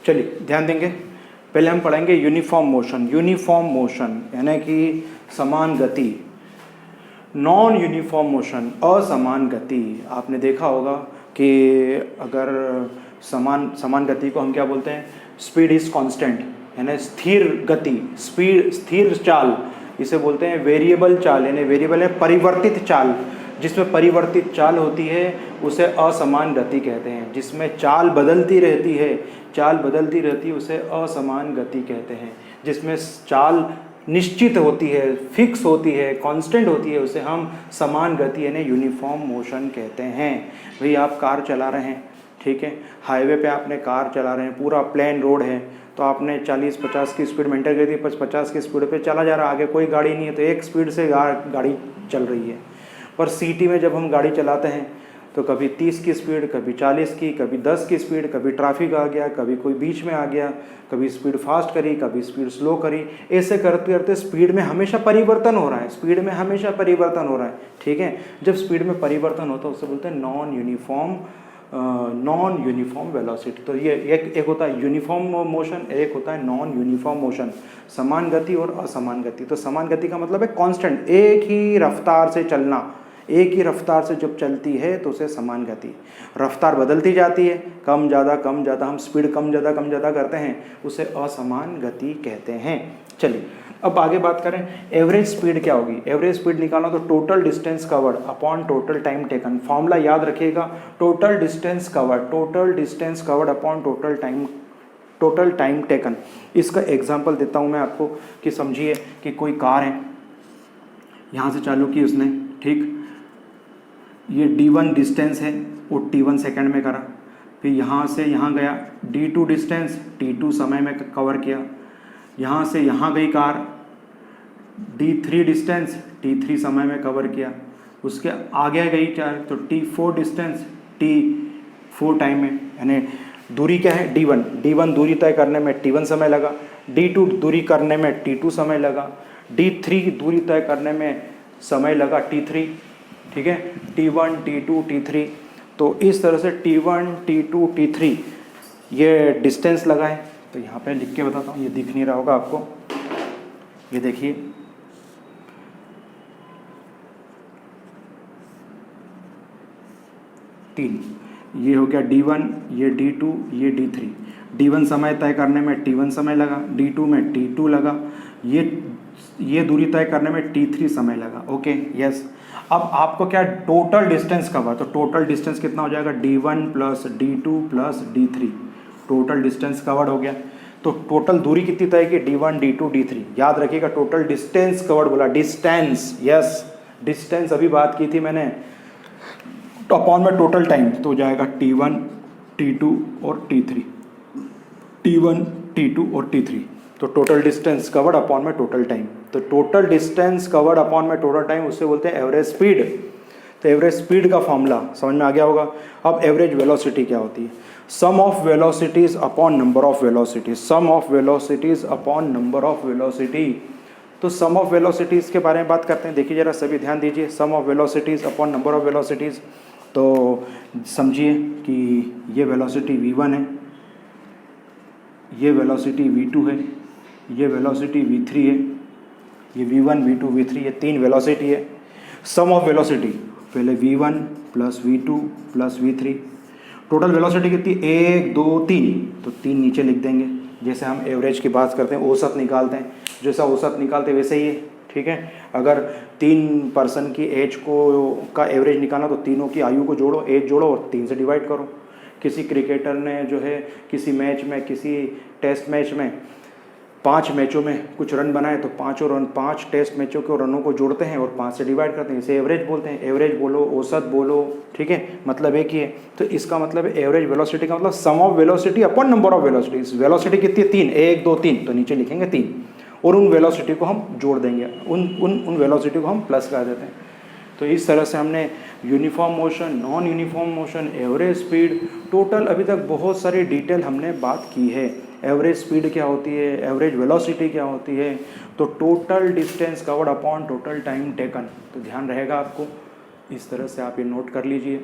चलिए ध्यान देंगे, पहले हम पढ़ेंगे यूनिफॉर्म मोशन। यूनिफॉर्म मोशन यानी कि समान गति। नॉन यूनिफॉर्म मोशन असमान गति। आपने देखा होगा कि अगर समान गति को हम क्या बोलते हैं, स्पीड इज कांस्टेंट, यानी स्थिर गति, स्पीड स्थिर चाल, इसे बोलते हैं वेरिएबल चाल, यानी वेरिएबल है परिवर्तित चाल। जिसमें परिवर्तित चाल होती है उसे असमान गति कहते हैं। जिसमें चाल बदलती रहती है, उसे असमान गति कहते हैं। जिसमें चाल निश्चित होती है, फिक्स होती है, कांस्टेंट होती है, उसे हम समान गति यानी यूनिफॉर्म मोशन कहते हैं। भाई आप कार चला रहे हैं, ठीक है, हाईवे पे आपने कार चला रहे हैं, पूरा प्लेन रोड है, तो आपने 40-50 की स्पीड मेंटेन कर दी, 50 की स्पीड पे चला जा रहा, आगे कोई गाड़ी नहीं है, तो एक स्पीड से गाड़ी चल रही है। पर सिटी में जब हम गाड़ी चलाते हैं तो कभी 30 की स्पीड, कभी 40 की, कभी 10 की स्पीड, कभी ट्रैफिक आ गया, कभी कोई बीच में आ गया, कभी स्पीड फास्ट करी, कभी स्पीड स्लो करी, ऐसे करते करते स्पीड में हमेशा परिवर्तन हो रहा है, ठीक है। जब स्पीड में परिवर्तन होता है उसे बोलते हैं नॉन यूनिफॉर्म वेलोसिटी। तो ये एक होता है यूनिफॉर्म मोशन, एक होता है नॉन यूनिफॉर्म मोशन, समान गति और असमान गति। तो समान गति का मतलब है कांस्टेंट, एक ही रफ्तार से चलना, एक ही रफ्तार से जब चलती है तो उसे समान गति। रफ्तार बदलती जाती है, कम ज़्यादा हम स्पीड कम ज़्यादा करते हैं, उसे असमान गति कहते हैं। चलिए अब आगे बात करें, एवरेज स्पीड क्या होगी। एवरेज स्पीड निकालना तो total distance covered upon total time taken. Formula याद रखिएगा, total distance covered upon total time taken. इसका एग्जांपल देता हूँ मैं आपको कि समझिए कि कोई कार है, यहाँ से चालू की उसने, ठीक, ये d1 डिस्टेंस है, वो t1 सेकंड में करा, फिर यहाँ से यहाँ गया, d2 डिस्टेंस t2 समय में कवर किया, यहाँ से यहाँ गई कार, d3 डिस्टेंस t3 समय में कवर किया, उसके आगे गई कार तो t4 डिस्टेंस t4 टाइम में, यानी दूरी क्या है d1 दूरी तय करने में t1 समय लगा, d2 दूरी करने में t2 समय लगा, d3 दूरी तय करने में समय लगा t3, ठीक है, t1 t2 t3। तो इस तरह से t1 t2 t3 ये डिस्टेंस लगा है। तो यहाँ पे लिख के बताता हूँ, ये दिख नहीं रहा होगा आपको, ये देखिए, ये हो गया d1, ये d2, ये d3। d1 समय तय करने में t1 समय लगा, d2 में t2 लगा, ये दूरी तय करने में t3 समय लगा। Okay, yes. अब आपको क्या टोटल डिस्टेंस कवर, तो टोटल डिस्टेंस कितना हो जाएगा, d1 plus d2 plus d3, total distance covered हो गया। तो टोटल दूरी कितनी तय की, d1 d2 d3। याद रखिएगा टोटल डिस्टेंस कवर्ड बोला, डिस्टेंस, यस, डिस्टेंस अभी बात की थी मैंने, तो अपॉन में टोटल टाइम, तो हो जाएगा t1 t2 और t3, t1 t2 और t3। तो टोटल डिस्टेंस कवर्ड अपॉन में टोटल टाइम, तो टोटल डिस्टेंस कवर्ड अपॉन में टोटल टाइम, उससे बोलते हैं एवरेज स्पीड। तो एवरेज स्पीड का फॉर्मूला समझ में आ गया होगा। अब एवरेज वेलोसिटी क्या होती है, sum of velocities upon number of velocities, sum of velocities upon number of velocity. तो सम ऑफ वेलोसिटीज के बारे में बात करते हैं, देखिए जरा सभी ध्यान दीजिए, sum of velocities upon number of velocities. तो समझिए कि ये वेलोसिटी v1 है, ये वेलोसिटी v2 है, ये वेलोसिटी v3 है, ये v1 v2 v3, ये तीन वेलोसिटी है। सम ऑफ वेलोसिटी पहले v1 plus v2 plus v3, total velocity कितनी, 1 2 3, तो 3 नीचे लिख देंगे। जैसे हम एवरेज की बात करते हैं, औसत निकालते हैं, जैसा औसत निकालते हैं वैसे ही है, ठीक है। अगर 3 पर्सन की एज का एवरेज निकालना तो तीनों की आयु को जोड़ो, एज जोड़ो और 3 से डिवाइड करो। किसी क्रिकेटर ने जो है किसी मैच में, किसी टेस्ट मैच में 5 मैचों में कुछ रन बनाए, तो 5 टेस्ट मैचों के रनों को जोड़ते हैं और 5 से डिवाइड करते हैं, इसे एवरेज बोलते हैं। एवरेज बोलो, औसत बोलो, ठीक है, मतलब एक ही है। तो इसका मतलब है एवरेज वेलोसिटी का मतलब sum of velocity upon number of velocity. Velocity कितनी है, 3, 1 2 3, तो नीचे लिखेंगे 3 और उन वेलोसिटी को हम जोड़ देंगे, उन वेलोसिटी को हम प्लस कर देते हैं। तो इस तरह से हमने uniform motion, non uniform motion, average speed, total अभी तक बहुत सारी डिटेल हमने बात की है। एवरेज स्पीड क्या होती है, एवरेज वेलोसिटी क्या होती है, तो total distance covered upon total time taken. तो ध्यान रहेगा आपको, इस तरह से आप ये नोट कर लीजिए।